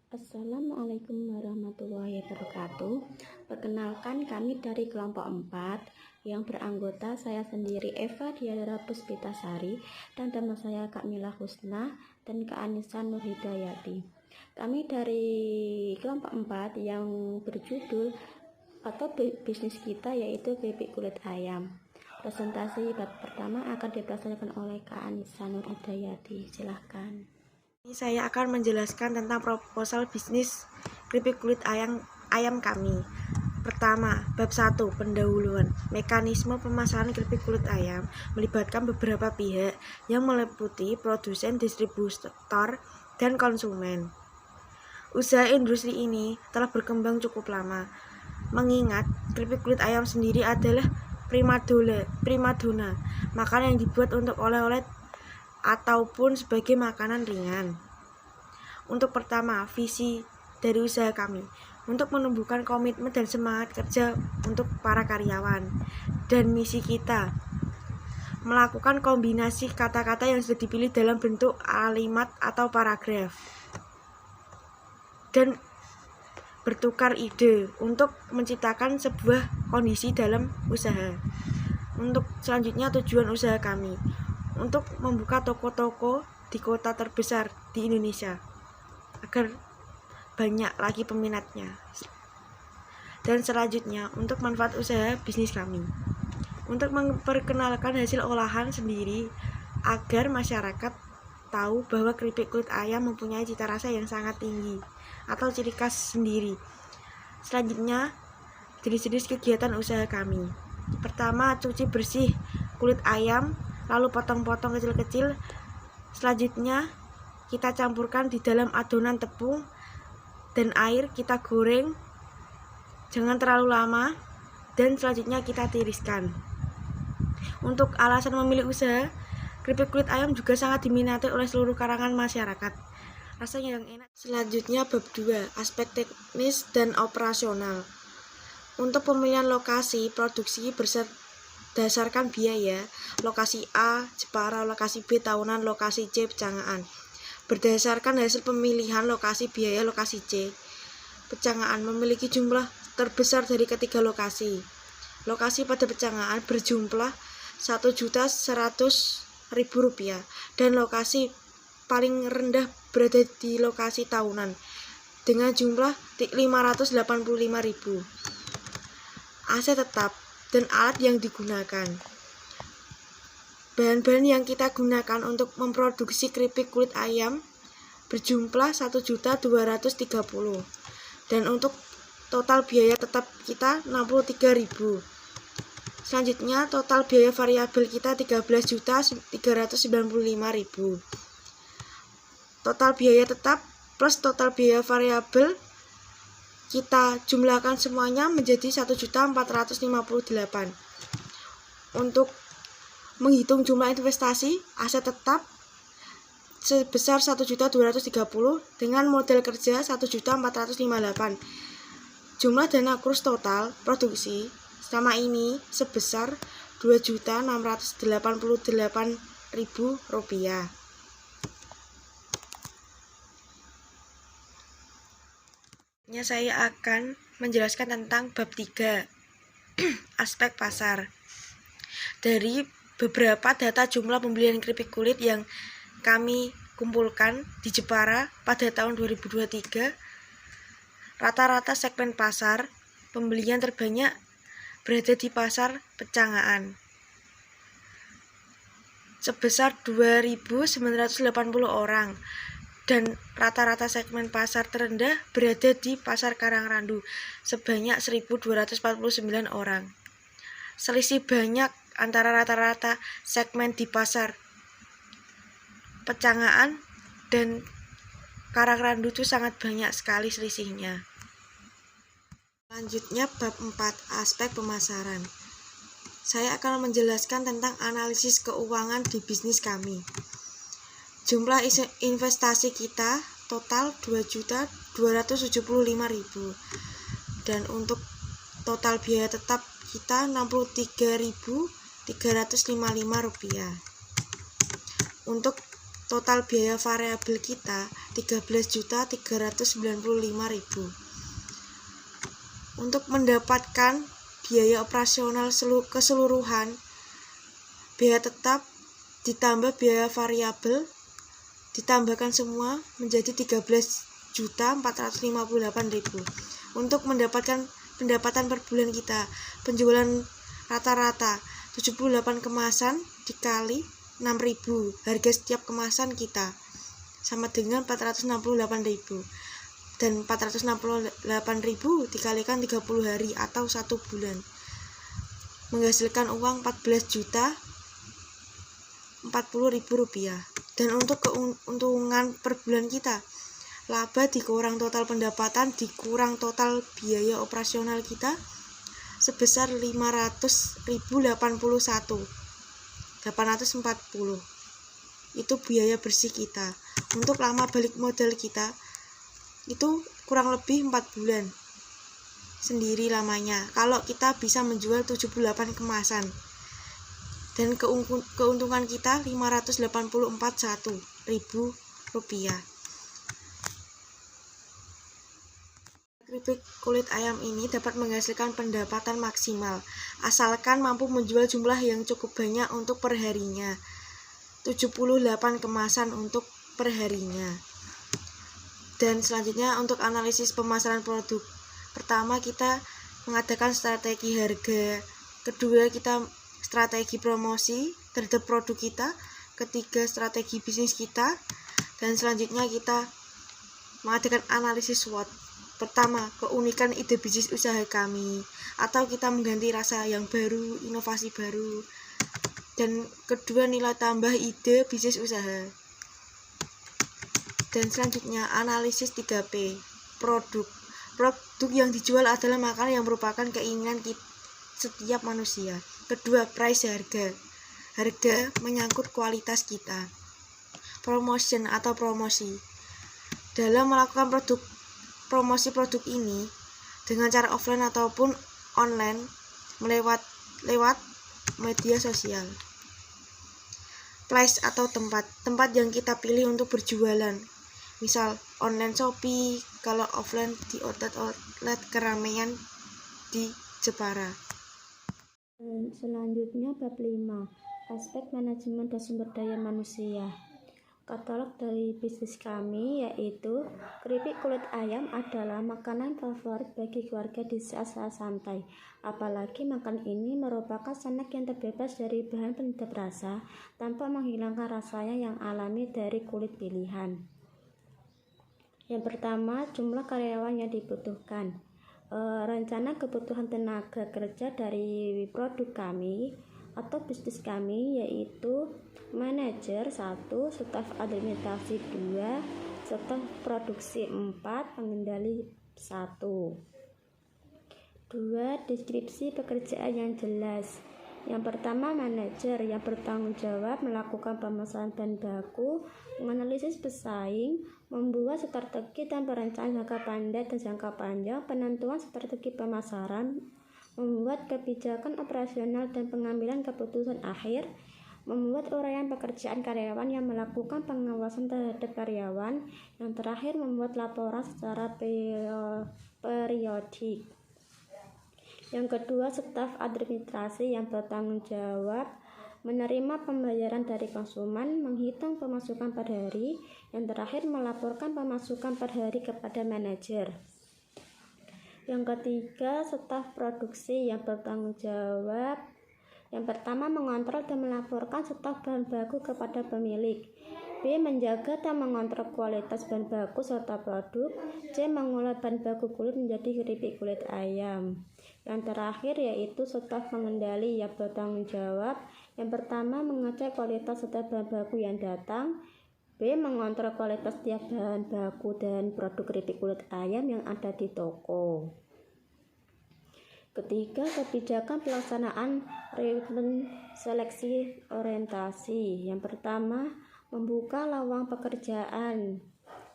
Assalamualaikum warahmatullahi wabarakatuh. Perkenalkan, kami dari kelompok 4 yang beranggota saya sendiri Eva Diara Puspitasari dan teman saya Kak Mila Husna dan Kak Anissa Nurhidayati. Kami dari kelompok 4 yang berjudul atau bisnis kita yaitu keripik kulit ayam. Presentasi bab pertama akan dipresentasikan oleh Kak Anissa Nurhidayati. Silahkan. Saya akan menjelaskan tentang proposal bisnis keripik kulit ayam kami. Pertama, bab 1, pendahuluan. Mekanisme pemasaran keripik kulit ayam melibatkan beberapa pihak yang meliputi produsen, distributor, dan konsumen. Usaha industri ini telah berkembang cukup lama, mengingat keripik kulit ayam sendiri adalah primadona, makanan yang dibuat untuk oleh-oleh ataupun sebagai makanan ringan. Untuk pertama, visi dari usaha kami untuk menumbuhkan komitmen dan semangat kerja untuk para karyawan. Dan misi kita melakukan kombinasi kata-kata yang sudah dipilih dalam bentuk kalimat atau paragraf dan bertukar ide untuk menciptakan sebuah kondisi dalam usaha. Untuk selanjutnya, tujuan usaha kami untuk membuka toko-toko di kota terbesar di Indonesia agar banyak lagi peminatnya. Dan selanjutnya, untuk manfaat usaha bisnis kami untuk memperkenalkan hasil olahan sendiri agar masyarakat tahu bahwa keripik kulit ayam mempunyai cita rasa yang sangat tinggi atau ciri khas sendiri. Selanjutnya, jenis-jenis kegiatan usaha kami. Pertama, cuci bersih kulit ayam, lalu potong-potong kecil-kecil. Selanjutnya kita campurkan di dalam adonan tepung dan air, kita goreng jangan terlalu lama, dan selanjutnya kita tiriskan. Untuk alasan memilih usaha keripik kulit ayam juga sangat diminati oleh seluruh kalangan masyarakat, rasanya yang enak. Selanjutnya bab 2, aspek teknis dan operasional. Untuk pemilihan lokasi produksi berdasarkan biaya, lokasi A Jepara, lokasi B Tahunan, lokasi C Pecangaan. Berdasarkan hasil pemilihan lokasi, biaya lokasi C Pecangaan memiliki jumlah terbesar dari ketiga lokasi. Lokasi pada Pecangaan berjumlah Rp1.100.000 dan lokasi paling rendah berada di lokasi Tahunan dengan jumlah Rp585.000. Aset tetap dan alat yang digunakan. Bahan-bahan yang kita gunakan untuk memproduksi keripik kulit ayam berjumlah Rp1.230.000 dan untuk total biaya tetap kita Rp63.000. Selanjutnya, total biaya variabel kita Rp13.395.000. Total biaya tetap plus total biaya variabel kita jumlahkan semuanya menjadi Rp1.458.000. Untuk menghitung jumlah investasi aset tetap sebesar Rp1.230.000 dengan modal kerja Rp1.458.000. Jumlah dana kurs total produksi selama ini sebesar Rp2.688.000. Saya akan menjelaskan tentang bab 3, aspek pasar. Dari beberapa data jumlah pembelian keripik kulit yang kami kumpulkan di Jepara pada tahun 2023, rata-rata segmen pasar pembelian terbanyak berada di pasar Pecangaan sebesar 2.980 orang, dan rata-rata segmen pasar terendah berada di pasar Karangrandu sebanyak 1.249 orang. Selisih banyak antara rata-rata segmen di pasar Pecangaan dan Karangrandu itu sangat banyak sekali selisihnya. Selanjutnya bab 4, aspek pemasaran. Saya akan menjelaskan tentang analisis keuangan di bisnis kami. Jumlah investasi kita total Rp2.275.000 dan untuk total biaya tetap kita Rp63.355. Untuk total biaya variabel kita 13.395.000. Untuk mendapatkan biaya operasional keseluruhan, biaya tetap ditambah biaya variabel ditambahkan semua menjadi 13.458.000. Untuk mendapatkan pendapatan per bulan kita, penjualan rata-rata 78 kemasan dikali 6.000, harga setiap kemasan kita sama dengan 468.000, dan 468.000 dikalikan 30 hari atau 1 bulan menghasilkan uang 14.040.000 rupiah. Dan untuk keuntungan per bulan kita, laba dikurang total pendapatan dikurang total biaya operasional kita sebesar 500.081.840. Itu biaya bersih kita. Untuk lama balik modal kita itu kurang lebih 4 bulan sendiri lamanya kalau kita bisa menjual 78 kemasan, dan keuntungan kita 584.100.000 rupiah. Keripik kulit ayam ini dapat menghasilkan pendapatan maksimal asalkan mampu menjual jumlah yang cukup banyak untuk perharinya, 78 kemasan untuk perharinya. Dan selanjutnya untuk analisis pemasaran produk. Pertama, kita mengadakan strategi harga. Kedua, kita strategi promosi terhadap produk kita. Ketiga, strategi bisnis kita. Dan selanjutnya kita mengadakan analisis SWOT. Pertama, keunikan ide bisnis usaha kami, atau kita mengganti rasa yang baru, inovasi baru. Dan kedua, nilai tambah ide bisnis usaha. Dan selanjutnya analisis 3P, produk. Produk yang dijual adalah makanan yang merupakan keinginan setiap manusia. Kedua, price, harga. Harga menyangkut kualitas kita. Promotion atau promosi. Dalam melakukan promosi produk ini dengan cara offline ataupun online lewat media sosial. Place atau tempat yang kita pilih untuk berjualan. Misal online Shopee, kalau offline di outlet keramaian di Jepara. Selanjutnya bab 5, aspek manajemen dan sumber daya manusia. Katalog dari bisnis kami yaitu keripik kulit ayam adalah makanan favorit bagi keluarga di saat-saat santai. Apalagi makan ini merupakan snack yang terbebas dari bahan penyedap rasa tanpa menghilangkan rasanya yang alami dari kulit pilihan. Yang pertama, jumlah karyawan yang dibutuhkan. Rencana kebutuhan tenaga kerja dari produk kami atau bisnis kami yaitu manajer 1, staf administrasi 2, staf produksi 4, pengendali 1. 2. Deskripsi pekerjaan yang jelas. Yang pertama, manajer yang bertanggung jawab melakukan pemesanan bahan baku, menganalisis pesaing, membuat strategi dan perencanaan jangka pendek dan jangka panjang, penentuan strategi pemasaran, membuat kebijakan operasional dan pengambilan keputusan akhir, membuat uraian pekerjaan karyawan yang melakukan pengawasan terhadap karyawan, yang terakhir membuat laporan secara periodik. Yang kedua, staf administrasi yang bertanggung jawab menerima pembayaran dari konsumen, menghitung pemasukan per hari, yang terakhir melaporkan pemasukan per hari kepada manajer. Yang ketiga, staf produksi yang bertanggung jawab yang pertama mengontrol dan melaporkan stok bahan baku kepada pemilik. B. Menjaga dan mengontrol kualitas bahan baku serta produk. C. Mengolah bahan baku kulit menjadi keripik kulit ayam. Yang terakhir yaitu staf pengendali yang bertanggung jawab. Yang pertama mengecek kualitas setiap bahan baku yang datang. B. Mengontrol kualitas setiap bahan baku dan produk keripik kulit ayam yang ada di toko. Ketiga, kebijakan pelaksanaan rekrutmen seleksi orientasi. Yang pertama, membuka lowongan pekerjaan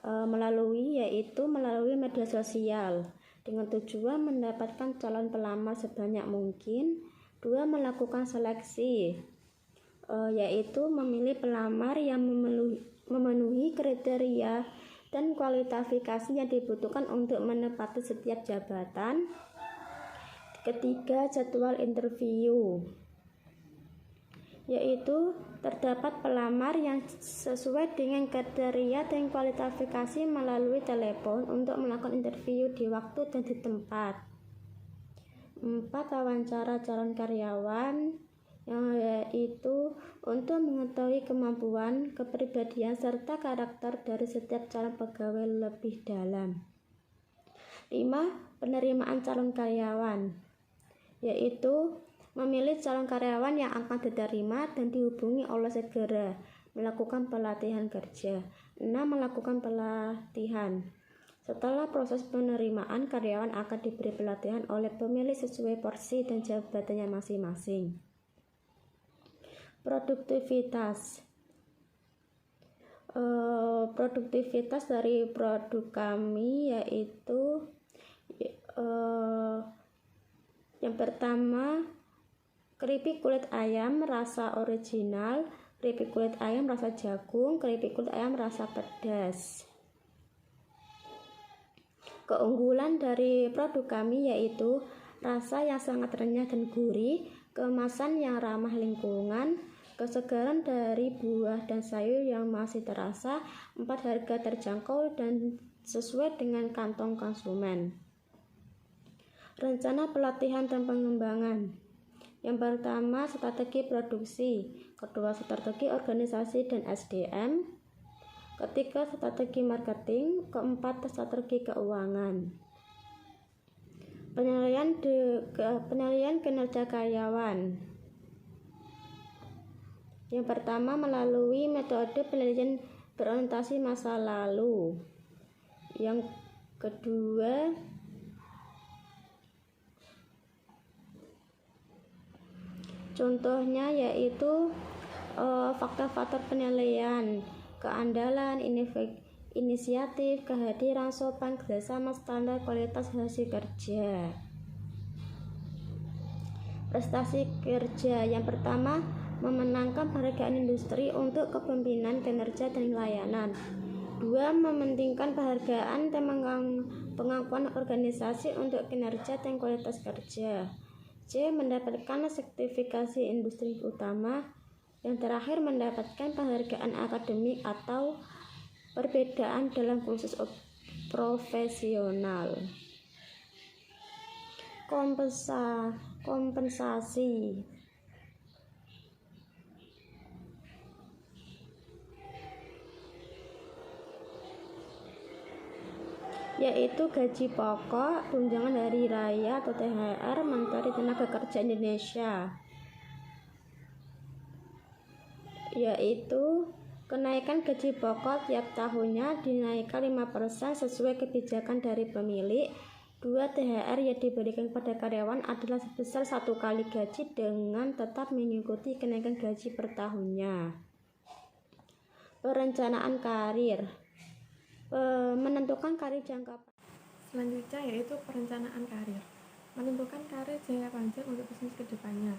melalui media sosial dengan tujuan mendapatkan calon pelamar sebanyak mungkin. 2. Melakukan seleksi yaitu memilih pelamar yang memenuhi kriteria dan kualifikasi yang dibutuhkan untuk menempati setiap jabatan. Ketiga, jadwal interview, yaitu terdapat pelamar yang sesuai dengan kriteria dan kualifikasi melalui telepon untuk melakukan interview di waktu dan di tempat. 4, wawancara calon karyawan, yaitu untuk mengetahui kemampuan, kepribadian, serta karakter dari setiap calon pegawai lebih dalam. 5, penerimaan calon karyawan, yaitu memilih calon karyawan yang akan diterima dan dihubungi oleh segera, melakukan pelatihan kerja. 6, melakukan pelatihan. Setelah proses penerimaan, karyawan akan diberi pelatihan oleh pemilik sesuai porsi dan jabatannya masing-masing. Produktivitas. Produktivitas dari produk kami yaitu yang pertama, keripik kulit ayam rasa original, keripik kulit ayam rasa jagung, keripik kulit ayam rasa pedas. Keunggulan dari produk kami yaitu rasa yang sangat renyah dan gurih, kemasan yang ramah lingkungan, kesegaran dari buah dan sayur yang masih terasa, 4, harga terjangkau dan sesuai dengan kantong konsumen. Rencana pelatihan dan pengembangan. Yang pertama, strategi produksi. Kedua, strategi organisasi dan SDM. Ketiga, strategi marketing. Keempat, strategi keuangan. Penilaian kinerja karyawan. Yang pertama, melalui metode penilaian berorientasi masa lalu. Yang kedua, contohnya yaitu faktor-faktor penilaian, keandalan, inisiatif, kehadiran, sopan, kerjasama, standar, kualitas hasil kerja. Prestasi kerja. Yang pertama, memenangkan penghargaan industri untuk kepemimpinan, kinerja, dan layanan. 2, mementingkan penghargaan dan pengakuan organisasi untuk kinerja dan kualitas kerja. C, mendapatkan sertifikasi industri utama. Yang terakhir, mendapatkan penghargaan akademik atau perbedaan dalam kursus profesional. Kompensasi. Yaitu gaji pokok, tunjangan hari raya atau THR Menteri Tenaga Kerja Indonesia, yaitu kenaikan gaji pokok tiap tahunnya dinaikkan 5% sesuai kebijakan dari pemilik. 2, THR yang diberikan kepada karyawan adalah sebesar 1 kali gaji dengan tetap mengikuti kenaikan gaji per tahunnya. Perencanaan karir. Menentukan karir jangka panjang. Selanjutnya yaitu perencanaan karir. Menentukan karir jangka panjang untuk bisnis ke depannya.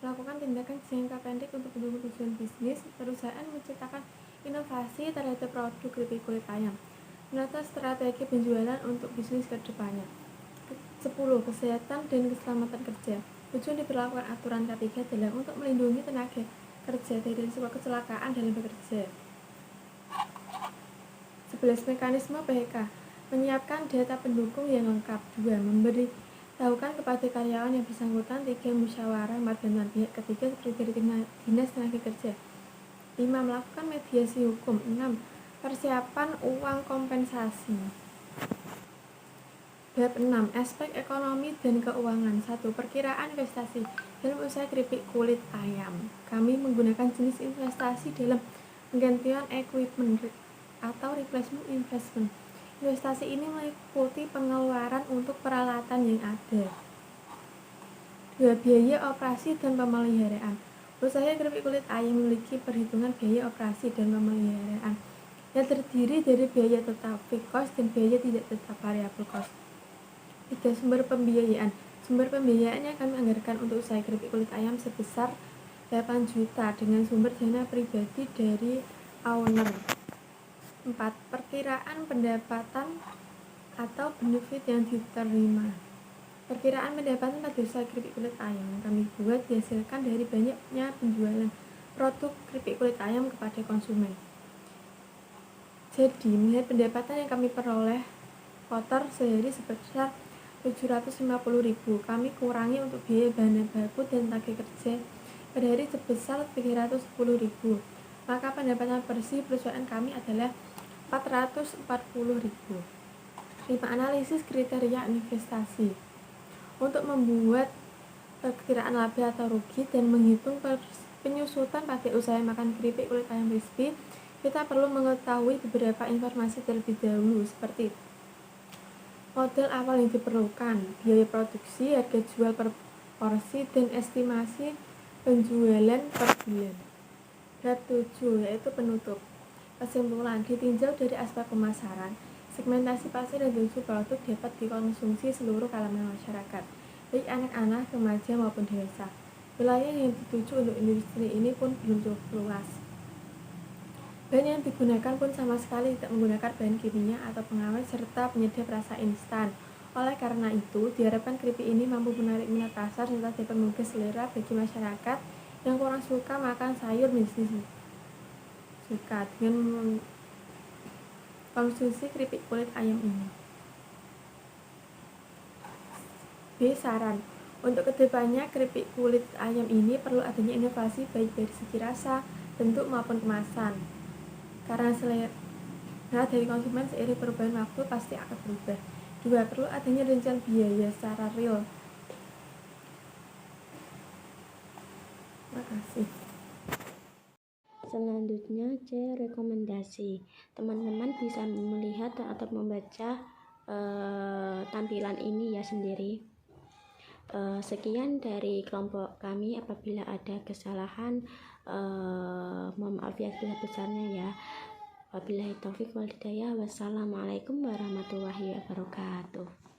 Melakukan tindakan jangka pendek untuk mendukung tujuan bisnis. Perusahaan menciptakan inovasi terhadap produk keripik kulit ayam. Menata strategi penjualan untuk bisnis ke depannya. 10. Kesehatan dan keselamatan kerja. Tujuan diberlakukan aturan K3 adalah untuk melindungi tenaga kerja dari risiko kecelakaan dalam bekerja. 11. Mekanisme PHK. Menyiapkan data pendukung yang lengkap. 2. Memberitahukan kepada karyawan yang bersangkutan. 3. Musyawarah marga pihak ketiga seperti dari Dinas Tenaga Kerja. 5. Melakukan mediasi hukum. 6. Persiapan uang kompensasi. Bab 6. Aspek ekonomi dan keuangan. 1. Perkiraan investasi dalam usaha keripik kulit ayam. Kami menggunakan jenis investasi dalam penggantian equipment atau replacement investment. Investasi ini meliputi pengeluaran untuk peralatan yang ada. 2. Biaya operasi dan pemeliharaan. Usaha keripik kulit ayam memiliki perhitungan biaya operasi dan pemeliharaan yang terdiri dari biaya tetap fixed cost dan biaya tidak tetap variable cost. 3. Sumber pembiayaan. Sumber pembiayaannya kami anggarkan untuk usaha keripik kulit ayam sebesar 8 juta dengan sumber dana pribadi dari owner. 4. Perkiraan pendapatan atau benefit yang diterima. Perkiraan pendapatan pada usaha keripik kulit ayam yang kami buat dihasilkan dari banyaknya penjualan produk keripik kulit ayam kepada konsumen. Jadi, melihat pendapatan yang kami peroleh kotor sehari sebesar 750.000, kami kurangi untuk biaya bahan baku dan tenaga kerja pada hari sebesar 310.000. Maka pendapatan bersih perusahaan kami adalah 440.000. 5. Analisis kriteria investasi. Untuk membuat perkiraan laba atau rugi dan menghitung penyusutan pada usaha makan keripik kulit ayam crispy, kita perlu mengetahui beberapa informasi terlebih dahulu, seperti modal awal yang diperlukan, biaya produksi, harga jual per porsi, dan estimasi penjualan per bulan. Bab 7, yaitu penutup. Kesimpulan, ditinjau dari aspek pemasaran, segmentasi pasar dan tujuh produk dapat dikonsumsi seluruh kalangan masyarakat, baik anak-anak, remaja maupun dewasa. Wilayah yang dituju untuk industri ini pun belum cukup luas. Bahan yang digunakan pun sama sekali tidak menggunakan bahan kimia atau pengawet serta penyedap rasa instan. Oleh karena itu, diharapkan keripik ini mampu menarik minat pasar serta dapat menggugah selera bagi masyarakat yang kurang suka makan sayur menjadi suka dengan konsumsi keripik kulit ayam ini. B. Saran. Untuk kedepannya, keripik kulit ayam ini perlu adanya inovasi baik dari segi rasa, bentuk maupun kemasan. Karena selera dari konsumen seiring perubahan waktu pasti akan berubah. 2. Perlu adanya rencana biaya secara real. Terima kasih. Selanjutnya C. Rekomendasi. Teman-teman bisa melihat atau membaca tampilan ini ya sendiri. Sekian dari kelompok kami. Apabila ada kesalahan, mohon maaf ya sebesar-besarnya ya. Wabillahi taufik wal hidayah. Wassalamualaikum warahmatullahi wabarakatuh.